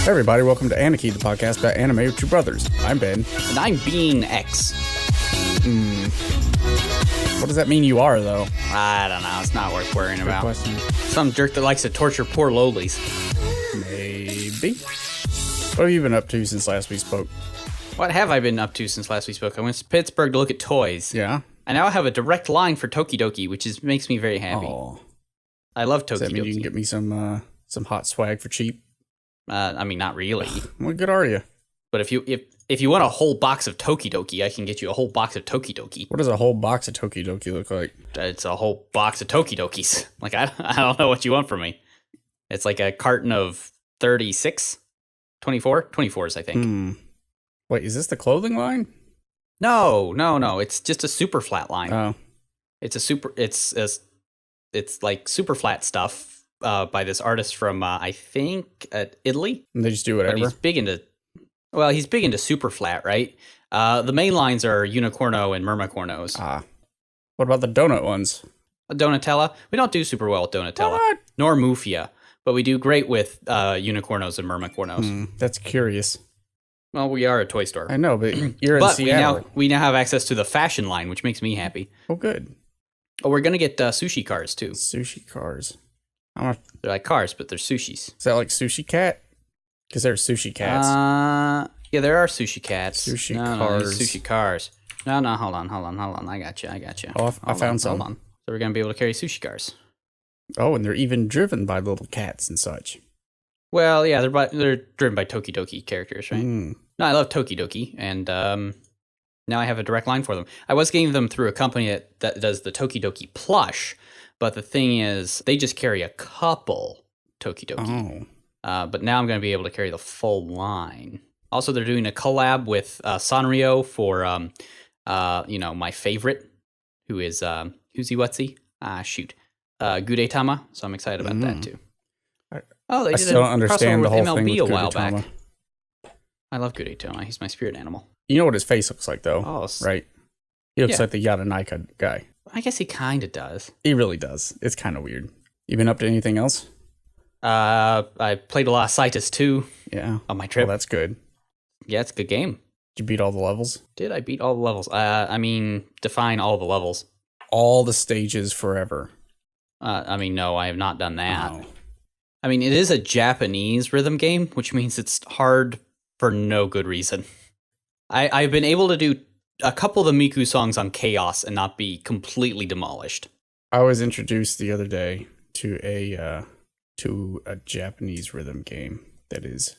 Hey everybody, welcome to Aniki, the podcast about anime with two brothers. I'm Ben. And I'm Bean X. What does that mean you are, though? I don't know. It's not worth worrying Good about. question. Some jerk that likes to torture poor lolis. Maybe. What have you been up to since last we spoke? What have I been up to since last we spoke? I went to Pittsburgh to look at toys. Yeah? I now have a direct line for Tokidoki, which makes me very happy. Oh. I love Tokidoki. Does that mean you can get me some hot swag for cheap? I mean, not really. What good are you? But if you want a whole box of Tokidoki, I can get you a whole box of Tokidoki. What does a whole box of Tokidoki look like? It's a whole box of Tokidokis. Like, I don't know what you want from me. It's like a carton of 36? 24? 24s, I think. Wait, is this the clothing line? No. It's just a super flat line. Oh. It's like super flat stuff by this artist from I think Italy. And they just do whatever? But he's big into super flat, right? The main lines are Unicorno and Mermacornos. What about the donut ones? Donatella, we don't do super well with Donatella. What? Nor Mufia, but we do great with Unicornos and Mermacornos. That's curious. Well, we are a toy store. I know, but you're in Seattle. we now have access to the fashion line, which makes me happy. Oh, good. Oh, we're gonna get sushi cars too. Sushi cars. They're like cars, but they're sushis. Is that like Sushi Cat? Because there are sushi cats. Yeah, there are sushi cats. Sushi cars. cars. Sushi cars. No, hold on. I got you. Oh, I found some. Hold on. So we're gonna be able to carry sushi cars. Oh, and they're even driven by little cats and such. Well, yeah, they're driven by Tokidoki characters, right? Mm. No, I love Tokidoki, and now I have a direct line for them. I was getting them through a company that does the Tokidoki plush, but the thing is, they just carry a couple Tokidoki. Oh. But now I'm going to be able to carry the full line. Also, they're doing a collab with Sanrio for, my favorite, who is Who's-y Whatsy? Gudetama. So I'm excited about that too. I still don't understand the whole MLB thing with a while Gudetama. back. I love Gudetama. He's my spirit animal. You know what his face looks like, though, Oh, right? He looks like the Yadanaika guy. I guess he kind of does. He really does. It's kind of weird. You been up to anything else? I played a lot of Cytus 2 Yeah. on my trip. Well, that's good. Yeah, it's a good game. Did you beat all the levels? Did I beat all the levels? Define all the levels. All the stages forever. No, I have not done that. Oh. It is a Japanese rhythm game, which means it's hard for no good reason. I've been able to do a couple of the Miku songs on Chaos and not be completely demolished. I was introduced the other day to a Japanese rhythm game that is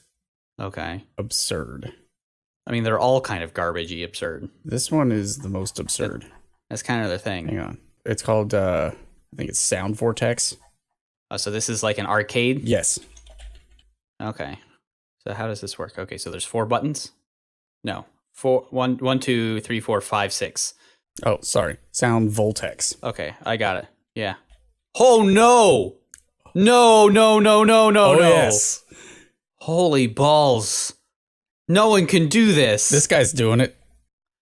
absurd. They're all kind of garbagey absurd. This one is the most absurd. That's kind of their thing. Hang on. It's called, I think it's Sound Vortex. So this is like an arcade? Yes. Okay. So how does this work? Okay, so there's 4 buttons? No. 1, 2, 3, 4, 5, 6. Oh, sorry. Sound Voltex. Okay, I got it. Yeah. Oh, no! No. Yes. Holy balls. No one can do this. This guy's doing it.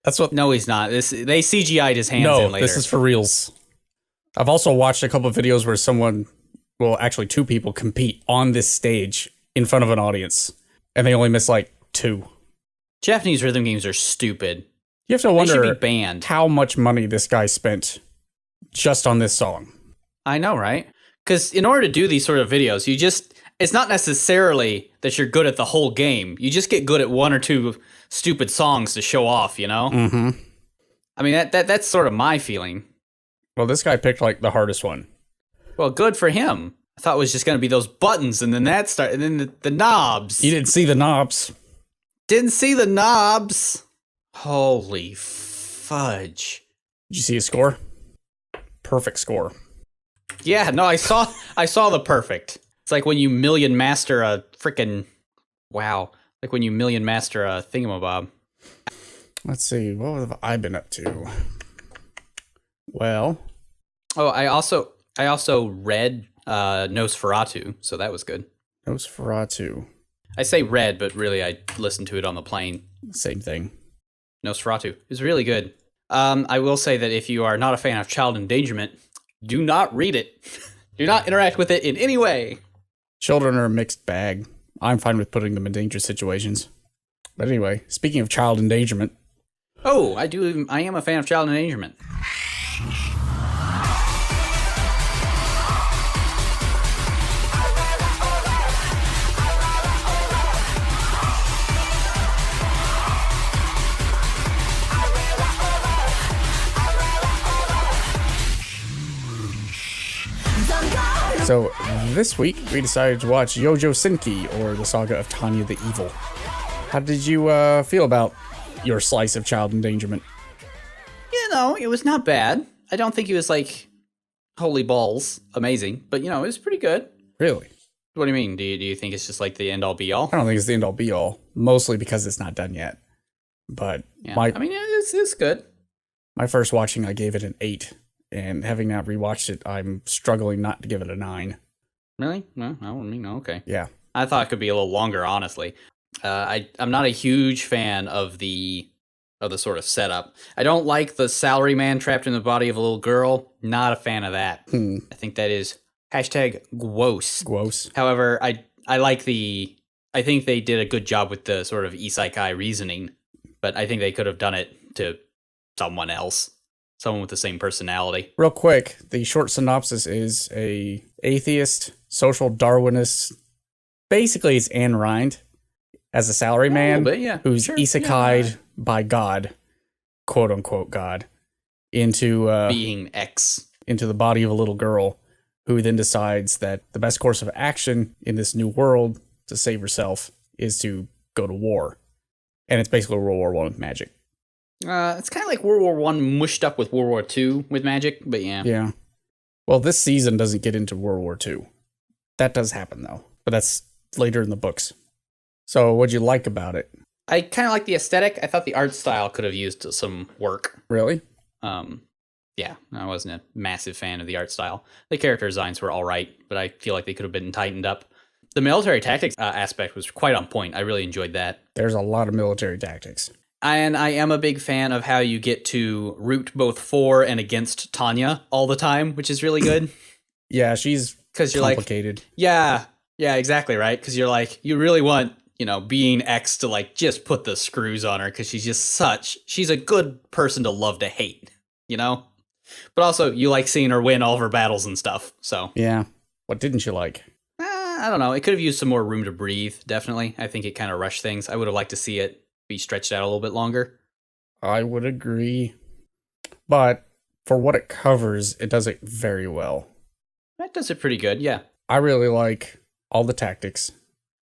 That's what. No, he's not. They CGI'd his hands in later. No, this is for reals. I've also watched a couple of videos where actually 2 people compete on this stage in front of an audience, and they only miss like 2. Japanese rhythm games are stupid. You have to They should wonder be banned. how much money this guy spent just on this song. I know, right? Because in order to do these sort of videos, it's not necessarily that you're good at the whole game. You just get good at 1 or 2 stupid songs to show off, you know? Mm-hmm. That's sort of my feeling. Well, this guy picked like the hardest one. Well, good for him. I thought it was just going to be those buttons and then and then the knobs. You didn't see the knobs. Didn't see the knobs. Holy fudge. Did you see his score? Perfect score. Yeah, no, I saw the perfect. It's like when you million master a frickin' like when you million master a thingamabob. Let's see, what have I been up to? Well, I also read Nosferatu, so that was good. Nosferatu. I say read, but really I listened to it on the plane. Same thing. Nosferatu is really good. I will say that if you are not a fan of child endangerment, do not read it. Do not interact with it in any way. Children are a mixed bag. I'm fine with putting them in dangerous situations. But anyway, speaking of child endangerment. Oh, I am a fan of child endangerment. So this week we decided to watch Youjo Senki, or the Saga of Tanya the Evil. How did you feel about your slice of child endangerment? You know, it was not bad. I don't think it was like holy balls amazing, but you know, it was pretty good. Really? What do you mean? Do you think it's just like the end all be all? I don't think it's the end all be all, mostly because it's not done yet. But yeah, I mean, it's good. My first watching, I gave it an 8. And having not rewatched it, I'm struggling not to give it a 9. Really? No, I mean, okay. Yeah. I thought it could be a little longer, honestly. I'm not a huge fan of the sort of setup. I don't like the salaryman trapped in the body of a little girl. Not a fan of that. I think that is #gross. Gross. However, I think they did a good job with the sort of isekai reasoning, but I think they could have done it to someone else. Someone with the same personality. Real quick, the short synopsis is a atheist, social Darwinist. Basically, it's Ayn Rand as a salaryman who's isekai'd by God, quote unquote God, into being X, into the body of a little girl, who then decides that the best course of action in this new world to save herself is to go to war, and it's basically World War I with magic. It's kind of like World War I mushed up with World War II with magic, but yeah. Yeah. Well, this season doesn't get into World War II. That does happen, though. But that's later in the books. So what'd you like about it? I kind of like the aesthetic. I thought the art style could have used some work. Really? Yeah, I wasn't a massive fan of the art style. The character designs were all right, but I feel like they could have been tightened up. The military tactics aspect was quite on point. I really enjoyed that. There's a lot of military tactics. And I am a big fan of how you get to root both for and against Tanya all the time, which is really good. Yeah, she's complicated. Like, yeah, exactly, right? Because you're like, you really want, you know, being X to like just put the screws on her because she's a good person to love to hate, you know? But also, you like seeing her win all of her battles and stuff, so. Yeah. What didn't you like? I don't know. It could have used some more room to breathe, definitely. I think it kind of rushed things. I would have liked to see it be stretched out a little bit longer. I would agree. But for what it covers, it does it very well. That does it pretty good, yeah. I really like all the tactics.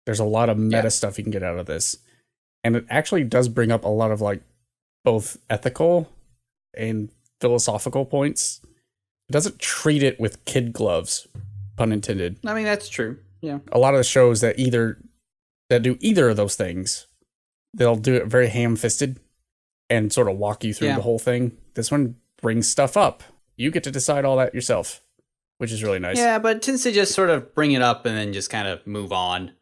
There's a lot of meta stuff you can get out of this. And it actually does bring up a lot of like both ethical and philosophical points. It doesn't treat it with kid gloves, pun intended. I mean, that's true. Yeah. A lot of the shows that do either of those things, they'll do it very ham-fisted and sort of walk you through the whole thing. This one brings stuff up. You get to decide all that yourself, which is really nice. Yeah, but it tends to just sort of bring it up and then just kind of move on.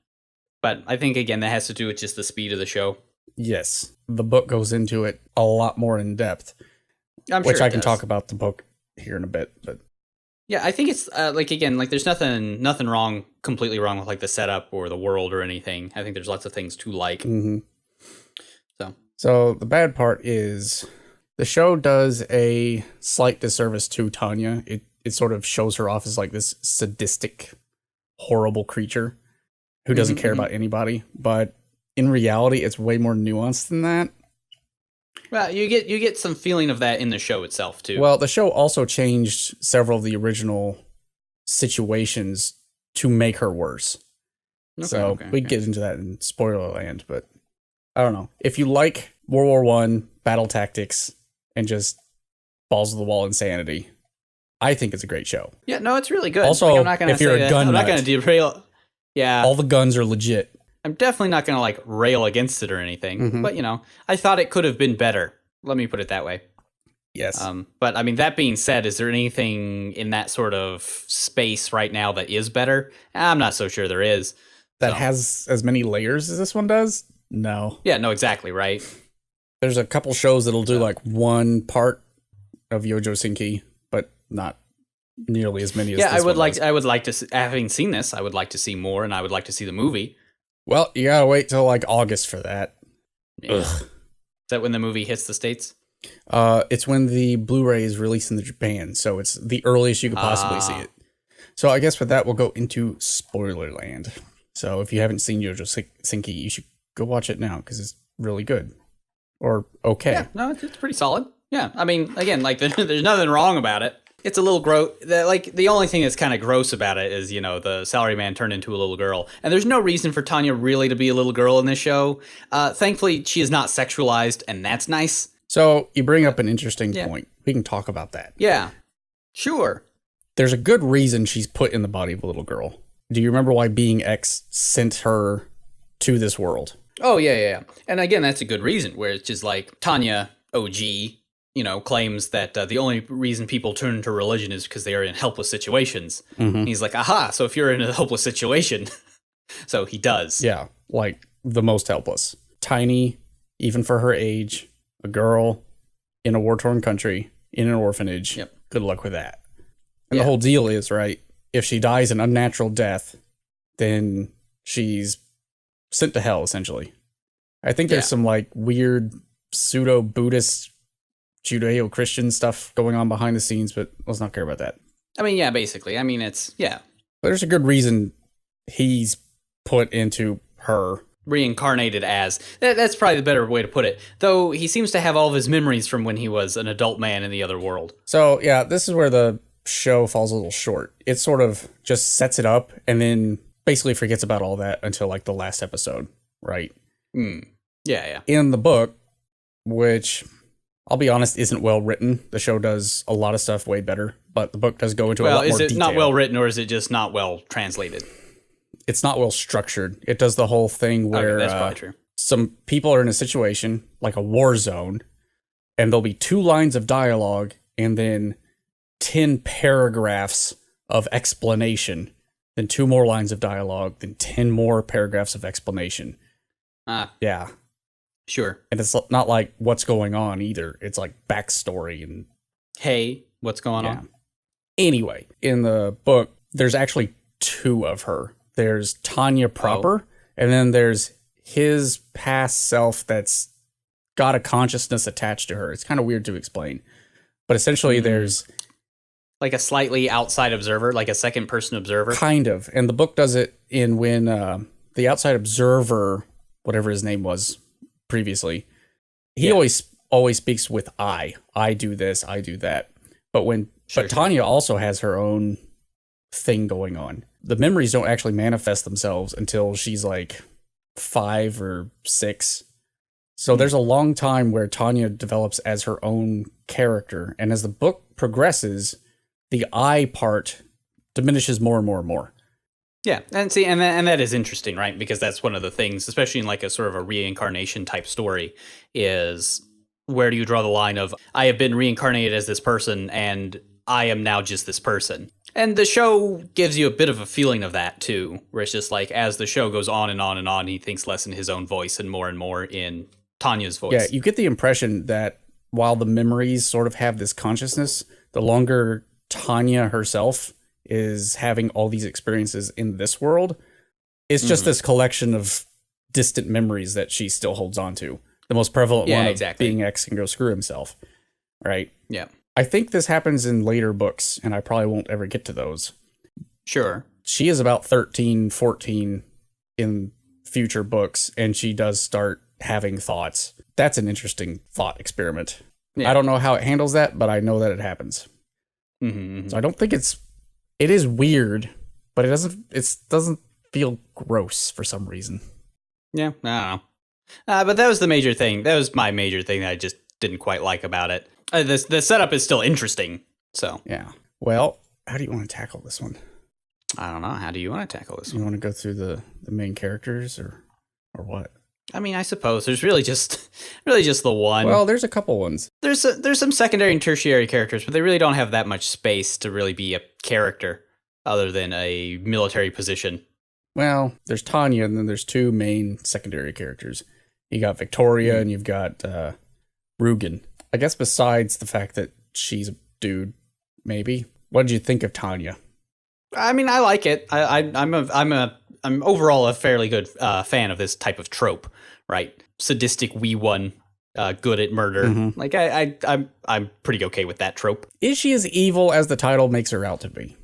But I think, again, that has to do with just the speed of the show. Yes. The book goes into it a lot more in depth, which I can talk about the book here in a bit. But yeah, I think it's there's nothing completely wrong with like the setup or the world or anything. I think there's lots of things to like. Mm-hmm. So the bad part is the show does a slight disservice to Tanya. It sort of shows her off as like this sadistic, horrible creature who doesn't care about anybody. But in reality, it's way more nuanced than that. Well, you get some feeling of that in the show itself too. Well, the show also changed several of the original situations to make her worse. We'd get into that in spoiler land, but I don't know. If you like World War I battle tactics and just balls to the wall insanity, I think it's a great show. Yeah, no, it's really good. Also, like, I'm not gonna if you're a gun I'm nut, not going to derail. Yeah, all the guns are legit. I'm definitely not going to like rail against it or anything. But you know, I thought it could have been better. Let me put it that way. Yes. But I mean, that being said, is there anything in that sort of space right now that is better? I'm not so sure there is. That has as many layers as this one does? No. Yeah, no, exactly, right? There's a couple shows that'll do like one part of Youjo Senki, but not nearly as many as this I would like to, having seen this, I would like to see more, and I would like to see the movie. Well, you gotta wait till like August for that. Yeah. Ugh. Is that when the movie hits the States? It's when the Blu-ray is released in Japan, so it's the earliest you could possibly see it. So I guess with that, we'll go into spoiler land. So if you haven't seen Youjo Senki, you should go watch it now because it's really good. Or okay. Yeah, no, it's pretty solid. Yeah, I mean, again, like there's nothing wrong about it. It's a little gross. Like the only thing that's kind of gross about it is, you know, the salaryman turned into a little girl, and there's no reason for Tanya really to be a little girl in this show. Thankfully, she is not sexualized, and that's nice. So you bring up an interesting point. We can talk about that. Yeah, sure. There's a good reason she's put in the body of a little girl. Do you remember why Being X sent her to this world? Oh, yeah. And again, that's a good reason, where it's just like Tanya, OG, you know, claims that the only reason people turn to religion is because they are in helpless situations. Mm-hmm. He's like, aha, so if you're in a hopeless situation. So he does. Yeah, like the most helpless. Tiny, even for her age, a girl in a war-torn country, in an orphanage. Yep. Good luck with that. And the whole deal is, right, if she dies an unnatural death, then she's sent to hell, essentially. I think there's some like weird pseudo-Buddhist Judeo-Christian stuff going on behind the scenes, but let's not care about that. I mean, yeah, basically. I mean, it's, yeah. But there's a good reason he's put into her. Reincarnated as. That's probably the better way to put it. Though he seems to have all of his memories from when he was an adult man in the other world. So, yeah, this is where the show falls a little short. It sort of just sets it up and then basically forgets about all that until like the last episode, right? Yeah. In the book, which I'll be honest isn't well written, the show does a lot of stuff way better, but the book does go into a lot more detail. Is it not well written, or is it just not well translated? It's not well structured. It does the whole thing where that's probably true. Some people are in a situation like a war zone, and there'll be 2 lines of dialogue and then 10 paragraphs of explanation, then 2 more lines of dialogue, then 10 more paragraphs of explanation. Yeah. Sure. And it's not like what's going on either. It's like backstory and... Hey, what's going on? Anyway, in the book, there's actually 2 of her. There's Tanya proper, and then there's his past self that's got a consciousness attached to her. It's kind of weird to explain. But essentially there's... Like a slightly outside observer, like a second person observer? Kind of. And the book does it in when the outside observer, whatever his name was previously, he always speaks with I. I do this, I do that. But Tanya also has her own thing going on. The memories don't actually manifest themselves until she's like 5 or 6. So there's a long time where Tanya develops as her own character. And as the book progresses, the I part diminishes more and more and more. Yeah, and see, and that is interesting, right? Because that's one of the things, especially in like a sort of a reincarnation type story, is where do you draw the line of, I have been reincarnated as this person, and I am now just this person. And the show gives you a bit of a feeling of that, too, where it's just like, as the show goes on and on and on, he thinks less in his own voice and more in Tanya's voice. Yeah, you get the impression that while the memories sort of have this consciousness, the longer Tanya herself is having all these experiences in this world, it's just this collection of distant memories that she still holds on to. The most prevalent one of Being X can go screw himself, right? Yeah. I think this happens in later books, and I probably won't ever get to those. Sure. She is about 13, 14 in future books, and she does start having thoughts. That's an interesting thought experiment. Yeah. I don't know how it handles that, but I know that it happens. So I don't think it is weird, but it doesn't feel gross for some reason. Yeah, I don't know. But that was the major thing. That was my major thing that I just didn't quite like about it. The setup is still interesting, so. Yeah. Well, how do you want to tackle this one? I don't know. How do you want to tackle this one? You want to go through the main characters or what? I mean, I suppose there's really just the one. Well, there's a couple ones. There's some secondary and tertiary characters, but they really don't have that much space to really be a character other than a military position. Well, there's Tanya, and then there's 2 main secondary characters. You got Victoria, and you've got Rugen. I guess besides the fact that she's a dude, maybe. What did you think of Tanya? I mean, I like it. I'm I'm overall a fairly good fan of this type of trope, right? Sadistic wee one, good at murder. Mm-hmm. Like I'm pretty okay with that trope. Is she as evil as the title makes her out to be?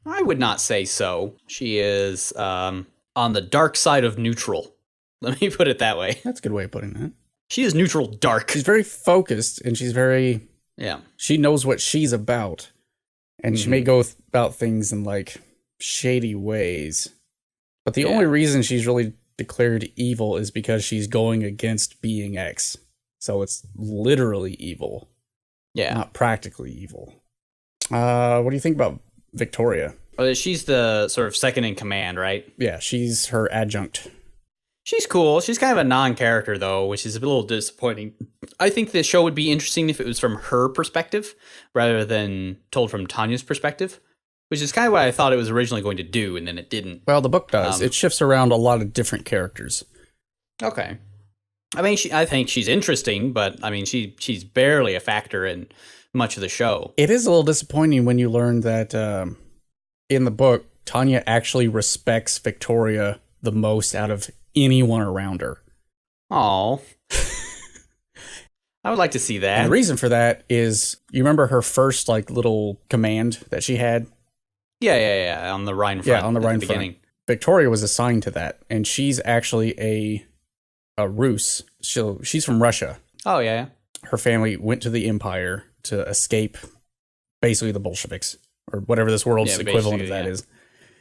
I would not say so. She is on the dark side of neutral. Let me put it that way. That's a good way of putting that. She is neutral dark. She's very focused, and she's very... Yeah. She knows what she's about. And she may go about things in, like, shady ways. But the only reason she's really declared evil is because she's going against being X. So it's literally evil. Yeah. Not practically evil. What do you think about Victoria? Well, she's the sort of second in command, right? Yeah, she's her adjunct. She's cool. She's kind of a non-character, though, which is a little disappointing. I think the show would be interesting if it was from her perspective rather than told from Tanya's perspective, which is kind of what I thought it was originally going to do, and then it didn't. Well, the book does. It shifts around a lot of different characters. Okay. I mean, I think she's interesting, but I mean, she's barely a factor in much of the show. It is a little disappointing when you learn that in the book, Tanya actually respects Victoria the most out of anyone around her. Oh, I would like to see that. And the reason for that is, you remember her first like little command that she had? Yeah. On the Rhine front. Yeah, on the Rhine front. Victoria was assigned to that, and she's actually a Rus. She's from Russia. Oh yeah. Her family went to the Empire to escape, basically the Bolsheviks or whatever this world's equivalent of that is.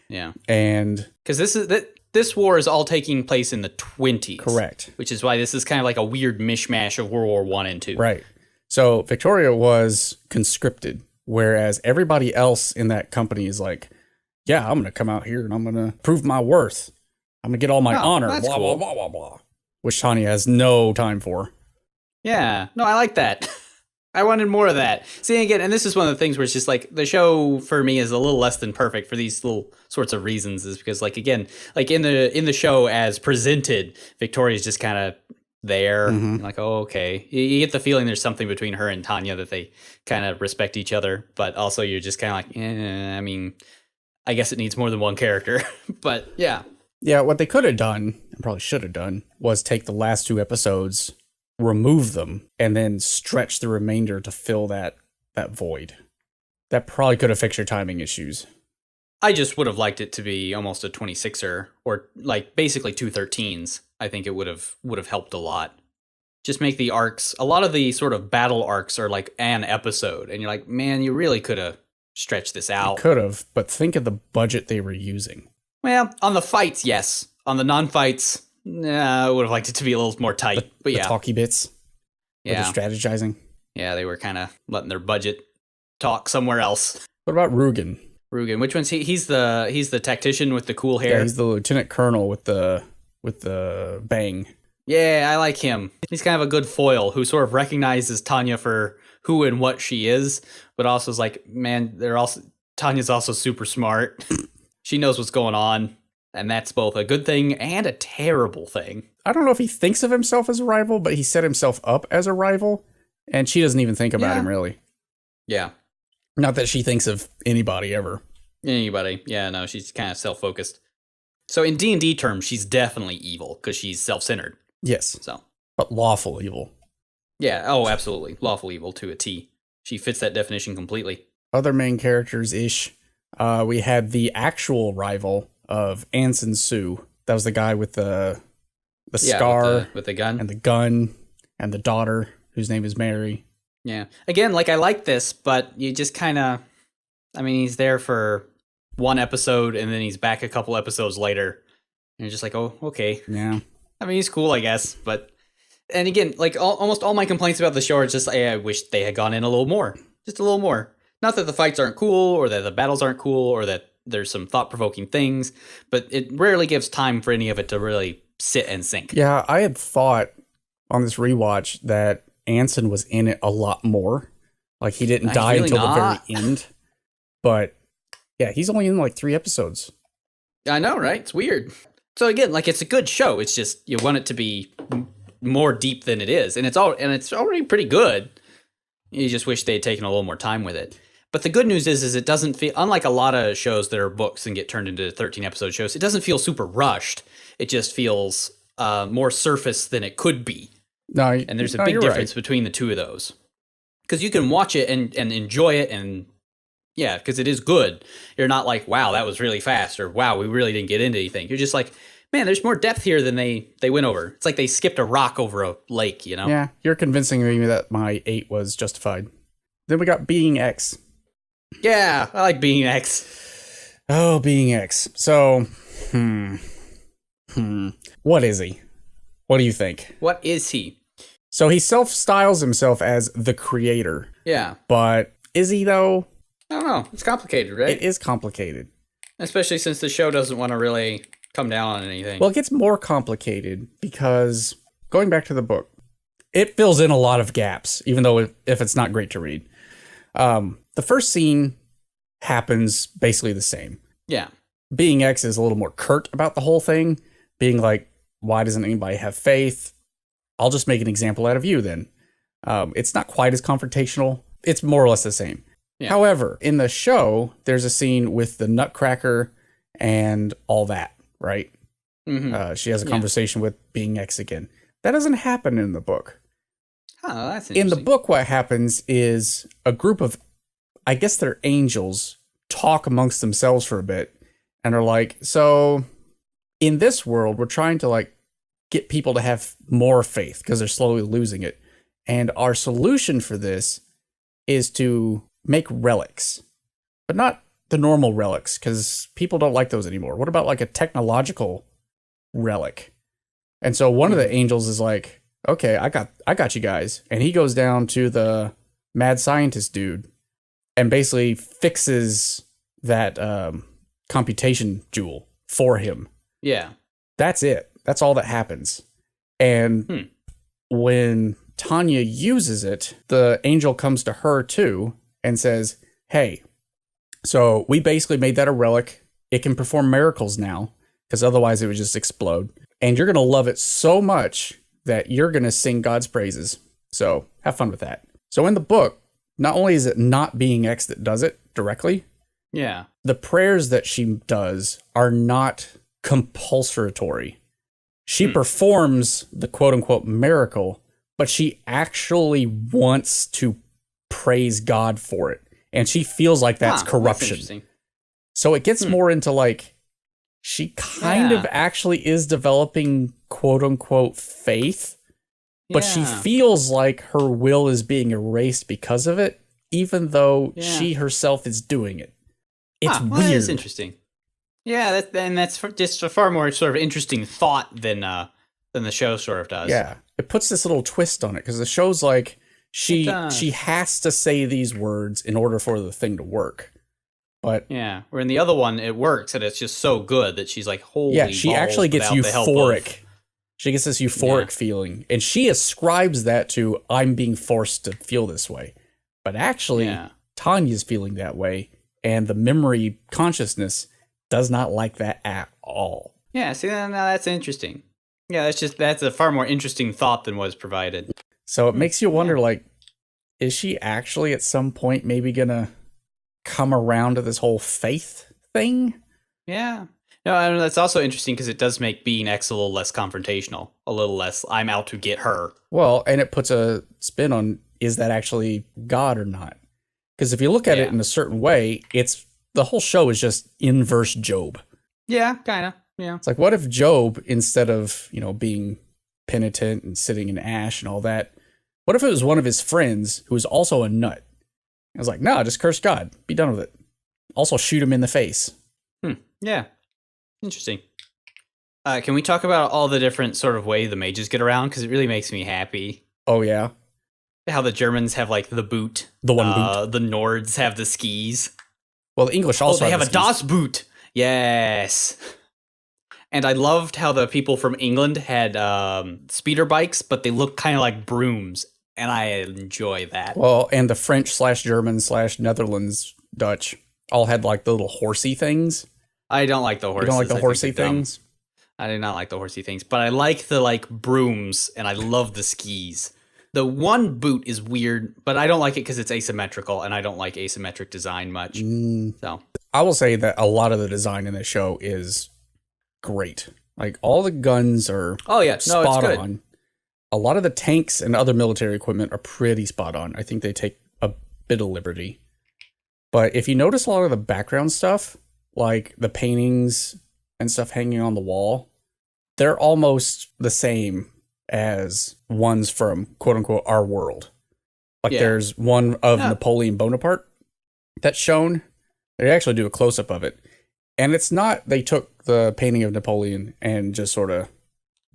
Yeah, and because this war is all taking place in the 20s. Correct. Which is why this is kind of like a weird mishmash of World War I and II. Right. So Victoria was conscripted, whereas everybody else in that company is like, yeah, I'm going to come out here and I'm going to prove my worth. I'm going to get all my honor, blah, cool. blah, blah, blah, blah. Which Tanya has no time for. Yeah. No, I like that. I wanted more of that. See, again, and this is one of the things where it's just like the show for me is a little less than perfect for these little sorts of reasons, is because like, again, like in the show as presented, Victoria's just kind of there. Like, oh, okay. You get the feeling there's something between her and Tanya, that they kind of respect each other, but also you're just kind of like, I mean, I guess it needs more than one character, but yeah. Yeah, what they could have done, and probably should have done, was take the last 2 episodes, remove them, and then stretch the remainder to fill that void. That probably could have fixed your timing issues. I just would have liked it to be almost a 26er, or like basically 2 13s. I think it would have helped a lot. Just make the arcs, a lot of the sort of battle arcs are like an episode, and you're like, man, you really could have stretched this out. You could have, but think of the budget they were using. Well, on the fights, yes. On the non-fights, I would have liked it to be a little more tight. But yeah, the talky bits. Yeah, the strategizing. Yeah, they were kind of letting their budget talk somewhere else. What about Rugen? Rugen, which one's he? He's the tactician with the cool hair. Yeah, he's the lieutenant colonel with the bang. Yeah, I like him. He's kind of a good foil who sort of recognizes Tanya for who and what she is, but also is like, man, Tanya's also super smart. She knows what's going on, and that's both a good thing and a terrible thing. I don't know if he thinks of himself as a rival, but he set himself up as a rival, and she doesn't even think about him, really. Yeah. Not that she thinks of anybody ever. Anybody. Yeah, no, she's kind of self-focused. So in D&D terms, she's definitely evil, because she's self-centered. Yes. So, but lawful evil. Yeah, oh, absolutely. Lawful evil to a T. She fits that definition completely. Other main characters-ish. We had the actual rival of Anson Sue. That was the guy with the scar. With the gun. And the gun. And the daughter, whose name is Mary. Yeah. Again, like, I like this, but you just kind of... I mean, he's there for 1 episode, and then he's back a couple episodes later. And you're just like, oh, okay. Yeah. I mean, he's cool, I guess, but... And again, like, almost all my complaints about the show are just, I wish they had gone in a little more. Just a little more. Not that the fights aren't cool, or that the battles aren't cool, or that there's some thought-provoking things, but it rarely gives time for any of it to really sit and sink. Yeah, I had thought on this rewatch that Anson was in it a lot more. Like, he didn't die really until the very end. But, yeah, he's only in, like, 3 episodes. I know, right? It's weird. So, again, like, it's a good show. It's just, you want it to be more deep than it is. And it's already pretty good. You just wish they had taken a little more time with it. But the good news is it doesn't feel, unlike a lot of shows that are books and get turned into 13 episode shows, it doesn't feel super rushed. It just feels more surface than it could be. No, and there's a big difference between the two of those. Because you can watch it and enjoy it, and yeah, because it is good. You're not like, wow, that was really fast, or wow, we really didn't get into anything. You're just like, man, there's more depth here than they went over. It's like they skipped a rock over a lake, you know? Yeah, you're convincing me that my 8 was justified. Then we got Being X. Yeah, I like Being X. Oh, Being X. So, what is he? What do you think? What is he? So he self-styles himself as the creator. Yeah. But is he, though? I don't know. It's complicated, right? It is complicated. Especially since the show doesn't want to really come down on anything. Well, it gets more complicated because, going back to the book, it fills in a lot of gaps, even though if it's not great to read. The first scene happens basically the same. Yeah. Being X is a little more curt about the whole thing, being like, why doesn't anybody have faith? I'll just make an example out of you then. It's not quite as confrontational. It's more or less the same. Yeah. However, in the show, there's a scene with the Nutcracker and all that, right? Mm-hmm. She has a conversation with Being X again. That doesn't happen in the book. Oh, that's interesting. In the book, what happens is a group of, I guess they're angels, talk amongst themselves for a bit and are like, so in this world, we're trying to like get people to have more faith because they're slowly losing it. And our solution for this is to make relics, but not the normal relics because people don't like those anymore. What about like a technological relic? And so one of the angels is like, okay, I got you guys. And he goes down to the mad scientist dude and basically fixes that computation jewel for him. Yeah. That's it. That's all that happens. And when Tanya uses it, the angel comes to her too and says, hey, so we basically made that a relic. It can perform miracles now because otherwise it would just explode. And you're going to love it so much that you're going to sing God's praises. So have fun with that. So in the book, not only is it not Being X that does it directly, yeah, the prayers that she does are not compulsory. She performs the quote unquote miracle, but she actually wants to praise God for it. And she feels like that's corruption. That's so it gets more into like, she kind of actually is developing quote unquote faith, but she feels like her will is being erased because of it, even though she herself is doing it. It's weird. That is interesting. Yeah, that's just a far more sort of interesting thought than the show sort of does. Yeah, it puts this little twist on it because the show's like she has to say these words in order for the thing to work. But yeah, where in the other one it works and it's just so good that she's like, holy yeah, she balls, actually gets euphoric. She gets this euphoric feeling, and she ascribes that to I'm being forced to feel this way. But actually, Tanya's feeling that way, and the memory consciousness does not like that at all. Yeah, see, now that's interesting. Yeah, that's a far more interesting thought than was provided. So it makes you wonder, like, is she actually at some point maybe gonna come around to this whole faith thing? Yeah. No, I mean, that's also interesting because it does make Being X a little less confrontational, a little less I'm out to get her. Well, and it puts a spin on, is that actually God or not? Because if you look at it in a certain way, the whole show is just inverse Job. Yeah, kind of. Yeah. It's like, what if Job, instead of, being penitent and sitting in ash and all that, what if it was one of his friends who was also a nut? I was like, no, just curse God. Be done with it. Also shoot him in the face. Yeah. Interesting. Can we talk about all the different sort of way the mages get around? Because it really makes me happy. Oh, yeah. How the Germans have, like, the boot. The one boot. The Nords have the skis. Well, the English also they have a Das Boot. Yes. And I loved how the people from England had speeder bikes, but they look kind of like brooms. And I enjoy that. Well, and the French / German / Netherlands Dutch all had like the little horsey things. I don't like the horses. You don't like the horsey things? I do not like the horsey things, but I like the like brooms and I love the skis. The one boot is weird, but I don't like it because it's asymmetrical, and I don't like asymmetric design much. So I will say that a lot of the design in this show is great. Like all the guns are spot on. A lot of the tanks and other military equipment are pretty spot on. I think they take a bit of liberty. But if you notice a lot of the background stuff, like the paintings and stuff hanging on the wall, they're almost the same as ones from quote unquote our world. Like there's one of Napoleon Bonaparte that's shown. They actually do a close up of it. And it's not they took the painting of Napoleon and just sort of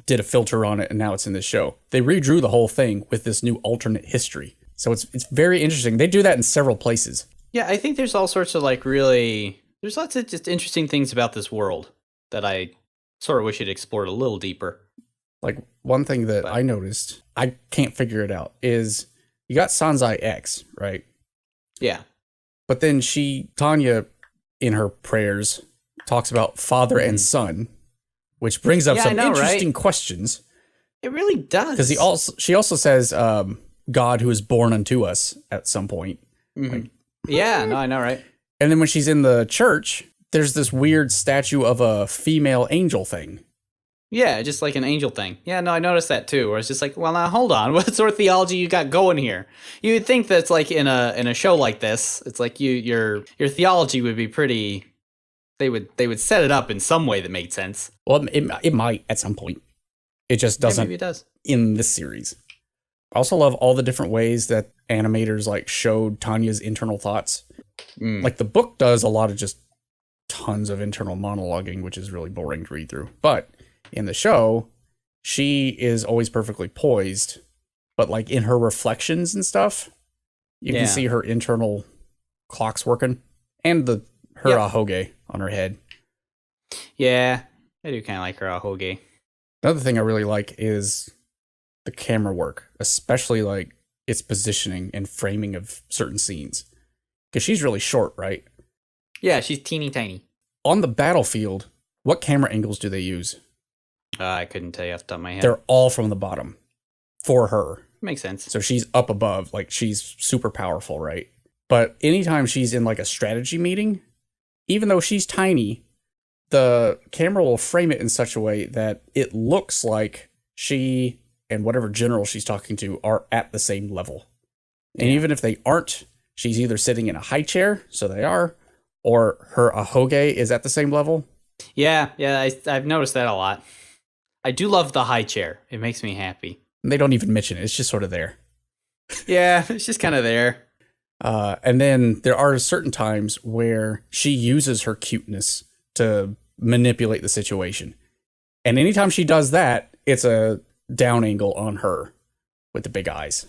did a filter on it and now it's in this show. They redrew the whole thing with this new alternate history. So it's very interesting. They do that in several places. Yeah, I think there's all sorts of there's lots of just interesting things about this world that I sort of wish it explored a little deeper. Like one thing that I noticed, I can't figure it out, is you got Sanzai X, right? Yeah. But then Tanya, in her prayers, talks about father and son, which brings up some interesting questions. It really does. Because she also says God who is born unto us at some point. Mm-hmm. I know, right? And then when she's in the church, there's this weird statue of a female angel thing. Yeah, just like an angel thing. Yeah, no, I noticed that too. Where it's just like, well, now hold on, what sort of theology you got going here? You would think that's like in a show like this, it's like your theology would be pretty. They would set it up in some way that made sense. Well, it might at some point. It just doesn't. Maybe it does in this series. I also love all the different ways that animators like showed Tanya's internal thoughts. Like the book does a lot of just tons of internal monologuing, which is really boring to read through. But in the show, she is always perfectly poised, but like in her reflections and stuff, you can see her internal clocks working and her ahoge on her head. Yeah, I do kind of like her ahoge. Another thing I really like is the camera work, especially like its positioning and framing of certain scenes. Because she's really short, right? Yeah, she's teeny tiny. On the battlefield, what camera angles do they use? I couldn't tell you off the top of my head. They're all from the bottom for her. Makes sense. So she's up above, like she's super powerful, right? But anytime she's in like a strategy meeting, even though she's tiny, the camera will frame it in such a way that it looks like she and whatever general she's talking to are at the same level. And even if they aren't, she's either sitting in a high chair, so they are, or her ahoge is at the same level. Yeah, I've noticed that a lot. I do love the high chair. It makes me happy. And they don't even mention it. It's just sort of there. Yeah, it's just kind of there. And then there are certain times where she uses her cuteness to manipulate the situation. And anytime she does that, it's a down angle on her with the big eyes.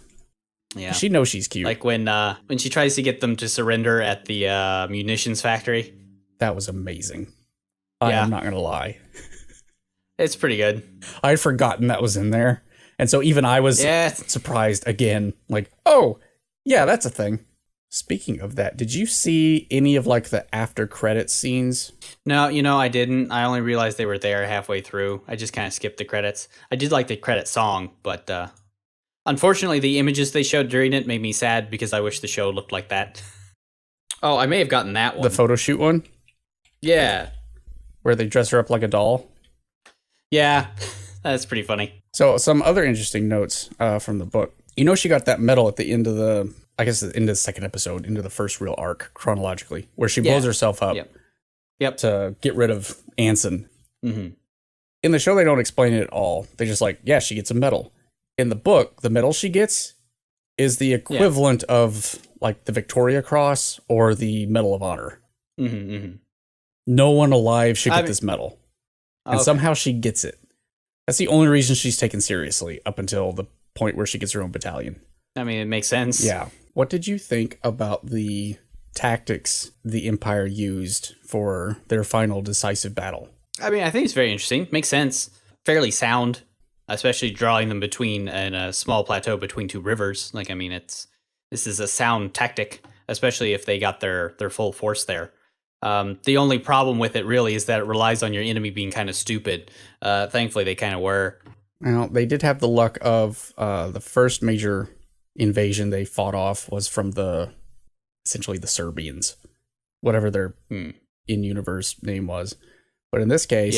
Yeah. She knows she's cute. Like when she tries to get them to surrender at the munitions factory. That was amazing. I'm not going to lie. It's pretty good. I had forgotten that was in there. And so even I was surprised again. Like, oh, yeah, that's a thing. Speaking of that, did you see any of like the after credits scenes? No, I didn't. I only realized they were there halfway through. I just kind of skipped the credits. I did like the credit song, but unfortunately the images they showed during it made me sad because I wish the show looked like that. Oh, I may have gotten that one. The photo shoot one? Yeah. Where they dress her up like a doll? Yeah, that's pretty funny. So some other interesting notes from the book. She got that medal at the end of the second episode, into the first real arc, chronologically, where she blows herself up to get rid of Anson. Mm-hmm. In the show, they don't explain it at all. They're just like, she gets a medal. In the book, the medal she gets is the equivalent of like the Victoria Cross or the Medal of Honor. Mm-hmm, mm-hmm. No one alive should get this medal. And somehow she gets it. That's the only reason she's taken seriously up until the point where she gets her own battalion. I mean, it makes sense. Yeah. What did you think about the tactics the Empire used for their final decisive battle? I mean, I think it's very interesting. Makes sense. Fairly sound, especially drawing them in a small plateau between two rivers. Like, I mean, this is a sound tactic, especially if they got their full force there. The only problem with it really is that it relies on your enemy being kind of stupid. Thankfully, they kind of were. Well, they did have the luck of the first major invasion they fought off was from essentially the Serbians, whatever their in-universe name was. But in this case,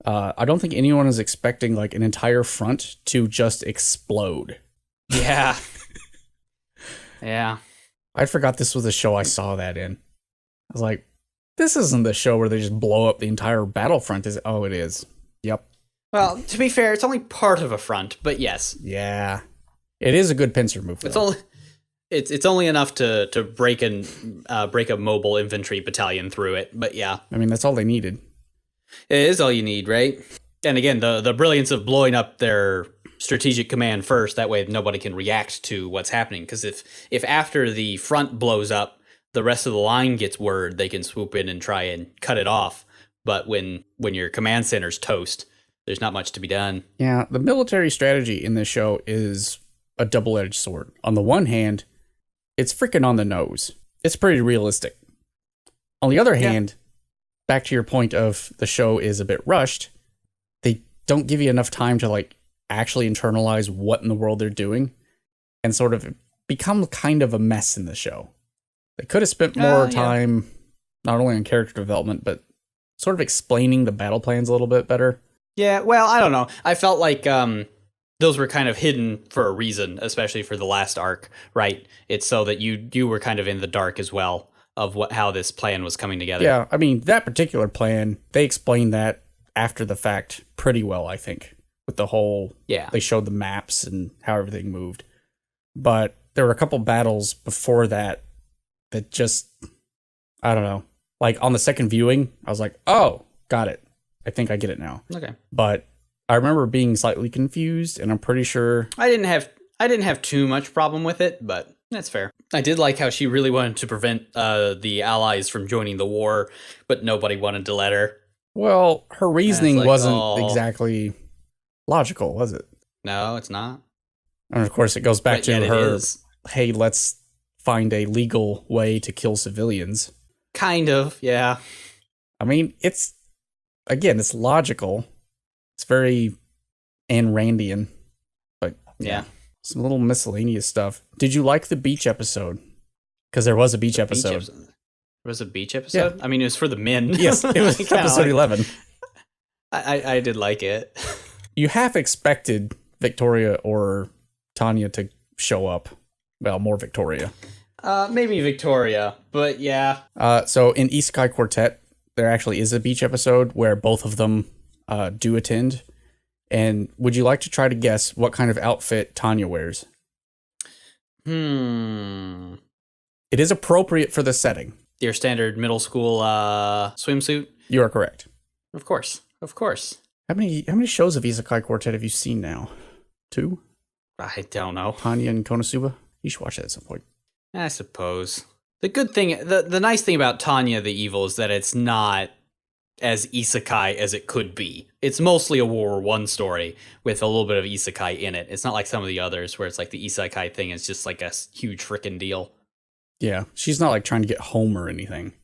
I don't think anyone is expecting like an entire front to just explode. Yeah. Yeah. I forgot this was the show I saw that in. I was like, this isn't the show where they just blow up the entire battlefront, is it? Oh, it is. Yep. Well, to be fair, it's only part of a front, but yes. Yeah. It is a good pincer move. It's only enough to break a mobile infantry battalion through it, but yeah. I mean, that's all they needed. It is all you need, right? And again, the brilliance of blowing up their strategic command first, that way nobody can react to what's happening. Because if after the front blows up, the rest of the line gets word, they can swoop in and try and cut it off. But when your command center's toast, there's not much to be done. Yeah, the military strategy in this show is a double-edged sword. On the one hand, it's freaking on the nose. It's pretty realistic. On the other hand, back to your point of the show is a bit rushed, they don't give you enough time to like actually internalize what in the world they're doing and sort of become kind of a mess in the show. They could have spent more time not only on character development, but sort of explaining the battle plans a little bit better. Yeah, well, I don't know. I felt like those were kind of hidden for a reason, especially for the last arc, right? It's so that you were kind of in the dark as well of how this plan was coming together. Yeah, I mean, that particular plan, they explained that after the fact pretty well, I think, with the whole, they showed the maps and how everything moved. But there were a couple battles before that just, I don't know, like on the second viewing, I was like, oh, got it. I think I get it now. Okay. But I remember being slightly confused, and I'm pretty sure I didn't have too much problem with it, but that's fair. I did like how she really wanted to prevent the allies from joining the war, but nobody wanted to let her. Well, her reasoning wasn't exactly logical, was it? No, it's not. And of course, it goes back to her, hey, let's find a legal way to kill civilians. Kind of, yeah. I mean, it's logical. It's very Ayn Randian, but some little miscellaneous stuff. Did you like the beach episode? Because there was a beach episode. There was a beach episode? Yeah. I mean, it was for the men. Yes, it was episode 11. I did like it. You half expected Victoria or Tanya to show up. Well, more Victoria. Maybe Victoria, but yeah. So in Isekai Quartet, there actually is a beach episode where both of them do attend. And would you like to try to guess what kind of outfit Tanya wears? It is appropriate for the setting. Your standard middle school swimsuit? You are correct. Of course. How many shows of Isekai Quartet have you seen now? 2? I don't know. Tanya and Konosuba? You should watch that at some point. I suppose. The good thing, the nice thing about Tanya the Evil is that it's not as isekai as it could be. It's mostly a World War I story with a little bit of isekai in it. It's not like some of the others where it's like the isekai thing is just like a huge frickin' deal. Yeah, she's not like trying to get home or anything.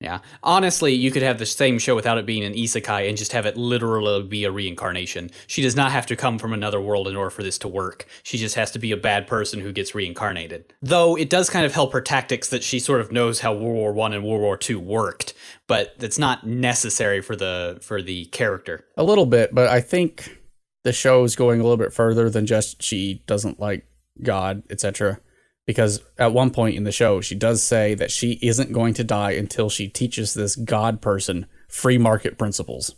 Yeah. Honestly, you could have the same show without it being an isekai and just have it literally be a reincarnation. She does not have to come from another world in order for this to work. She just has to be a bad person who gets reincarnated. Though it does kind of help her tactics that she sort of knows how World War I and World War II worked, but it's not necessary for the character. A little bit, but I think the show is going a little bit further than just she doesn't like God, etc. Because at one point in the show, she does say that she isn't going to die until she teaches this God person free market principles.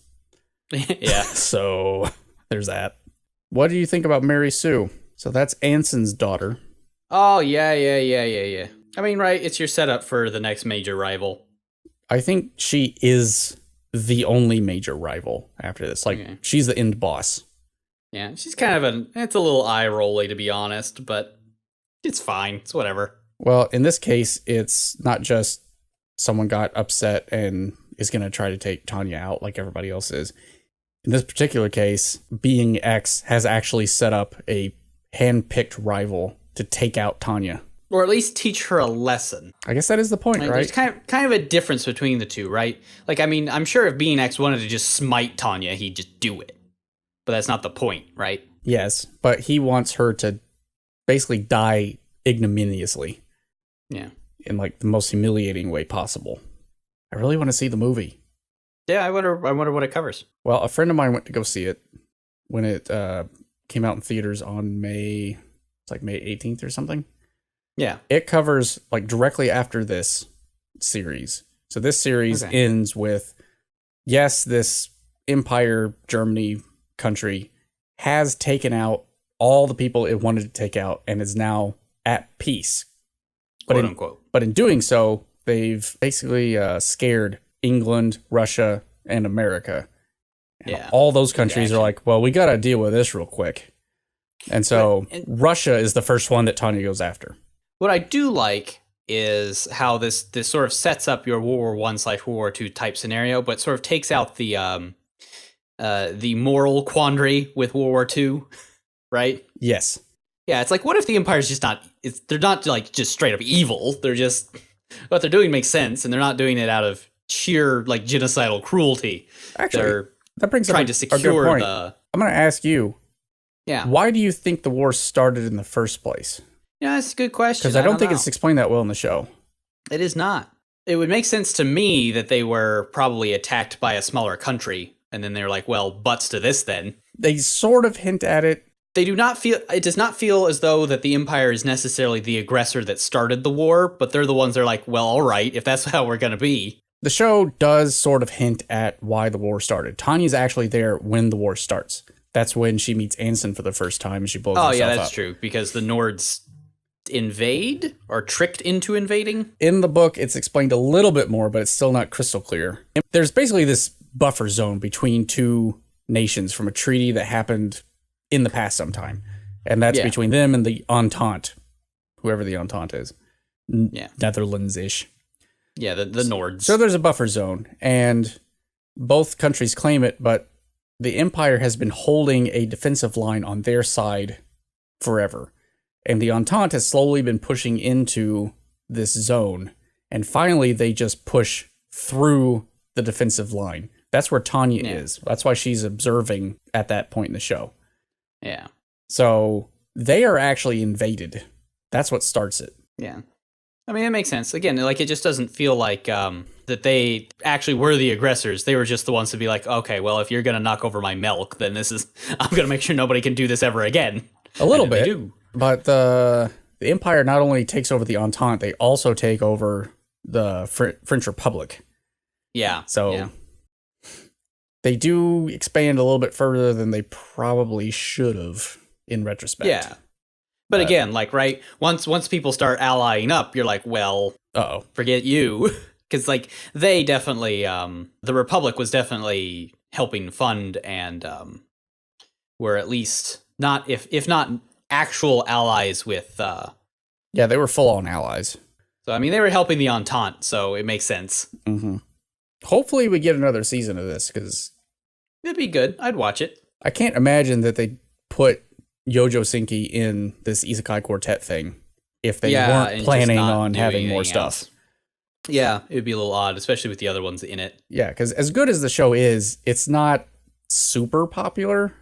Yeah. So there's that. What do you think about Mary Sue? So that's Anson's daughter. Oh, yeah. I mean, right, it's your setup for the next major rival. I think she is the only major rival after this. Like, she's the end boss. Yeah, she's kind of it's a little eye-rolly, to be honest, but it's fine. It's whatever. Well, in this case, it's not just someone got upset and is going to try to take Tanya out like everybody else is. In this particular case, Being X has actually set up a hand-picked rival to take out Tanya. Or at least teach her a lesson. I guess that is the point, right? There's kind of a difference between the two, right? Like, I mean, I'm sure if Being X wanted to just smite Tanya, he'd just do it. but that's not the point, right? Yes, but he wants her to basically die ignominiously. Yeah. In like the most humiliating way possible. I really want to see the movie. Yeah, I wonder what it covers. Well, a friend of mine went to go see it when it came out in theaters on May 18th or something. Yeah. It covers like directly after this series. So this series ends with, yes, this Empire Germany country has taken out all the people it wanted to take out and is now at peace. Quote unquote. But in doing so, they've basically scared England, Russia, and America. And all those countries are like, well, we got to deal with this real quick. And so Russia is the first one that Tanya goes after. What I do like is how this sort of sets up your World War I/World War II type scenario, but sort of takes out the moral quandary with World War II, right? Yes. Yeah, it's like, what if the Empire's just not... they're not like just straight up evil. They're just... what they're doing makes sense, and they're not doing it out of sheer like genocidal cruelty. Actually, that brings trying to secure point. I'm going to ask you. Yeah. Why do you think the war started in the first place? Yeah, that's a good question. Because I don't think it's explained that well in the show. It is not. It would make sense to me that they were probably attacked by a smaller country, and then they're like, well, butts to this then. They sort of hint at it. They do not feel... it does not feel as though that the Empire is necessarily the aggressor that started the war, but they're the ones that are like, well, all right, if that's how we're going to be. The show does sort of hint at why the war started. Tanya's actually there when the war starts. That's when she meets Anson for the first time and she blows herself up. Oh, yeah, that's true, because the Nords invade or tricked into invading. In the book, it's explained a little bit more, but it's still not crystal clear. There's basically this buffer zone between two nations from a treaty that happened in the past sometime. And that's between them and the Entente, whoever the Entente is. Netherlands-ish. Yeah, the Nords. So there's a buffer zone, and both countries claim it, but the Empire has been holding a defensive line on their side forever. And the Entente has slowly been pushing into this zone, and finally they just push through the defensive line. That's where Tanya is. That's why she's observing at that point in the show. Yeah. So they are actually invaded. That's what starts it. Yeah. I mean, it makes sense. Again, like, it just doesn't feel like that they actually were the aggressors. They were just the ones to be like, okay, well, if you're going to knock over my milk, then I'm going to make sure nobody can do this ever again. A little bit. They do. But the Empire not only takes over the Entente, they also take over the French Republic. Yeah. So they do expand a little bit further than they probably should have in retrospect. Yeah. But again, like, right, once people start allying up, you're like, well, forget you. Because, like, they definitely, the Republic was definitely helping fund and were at least not, if not actual allies with... yeah, they were full-on allies. So, I mean, they were helping the Entente, so it makes sense. Mm-hmm. Hopefully we get another season of this, because... it'd be good. I'd watch it. I can't imagine that they put Youjo Senki in this Isekai Quartet thing if they weren't planning on having more stuff. Yeah, it would be a little odd, especially with the other ones in it. Yeah, because as good as the show is, it's not super popular.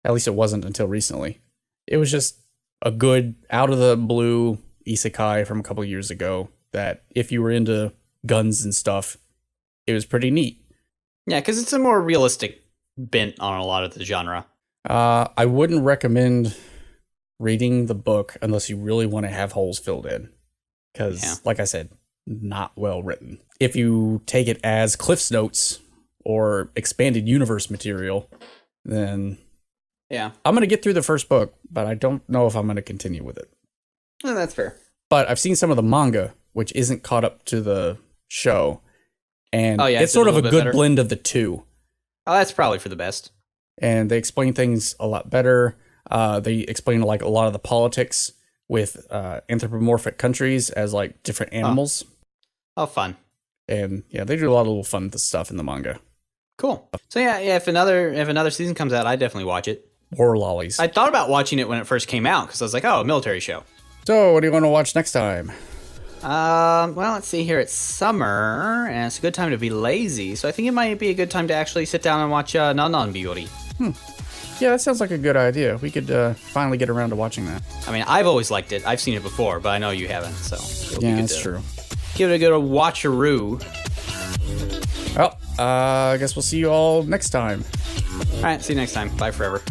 At least it wasn't until recently. It was just a good, out-of-the-blue Isekai from a couple years ago that if you were into guns and stuff, it was pretty neat. Yeah, because it's a more realistic bent on a lot of the genre. I wouldn't recommend reading the book unless you really want to have holes filled in. Because, like I said, not well written. If you take it as Cliff's Notes or expanded universe material, then I'm going to get through the first book, but I don't know if I'm going to continue with it. Oh, that's fair. But I've seen some of the manga, which isn't caught up to the show, and it's sort of a good blend of the two. Oh, that's probably for the best. And they explain things a lot better. They explain like a lot of the politics with anthropomorphic countries as like different animals. Oh, fun. And yeah, they do a lot of little fun stuff in the manga. Cool. So yeah, if another season comes out, I'd definitely watch it. Or lolis. I thought about watching it when it first came out because I was like, oh, a military show. So what do you want to watch next time? Well, let's see here. It's summer, and it's a good time to be lazy. So I think it might be a good time to actually sit down and watch Non-Non Biori. Yeah, that sounds like a good idea. We could finally get around to watching that. I mean, I've always liked it. I've seen it before, but I know you haven't, so yeah, that's true. Give it a good watcheroo. Well, I guess we'll see you all next time. All right, see you next time. Bye forever.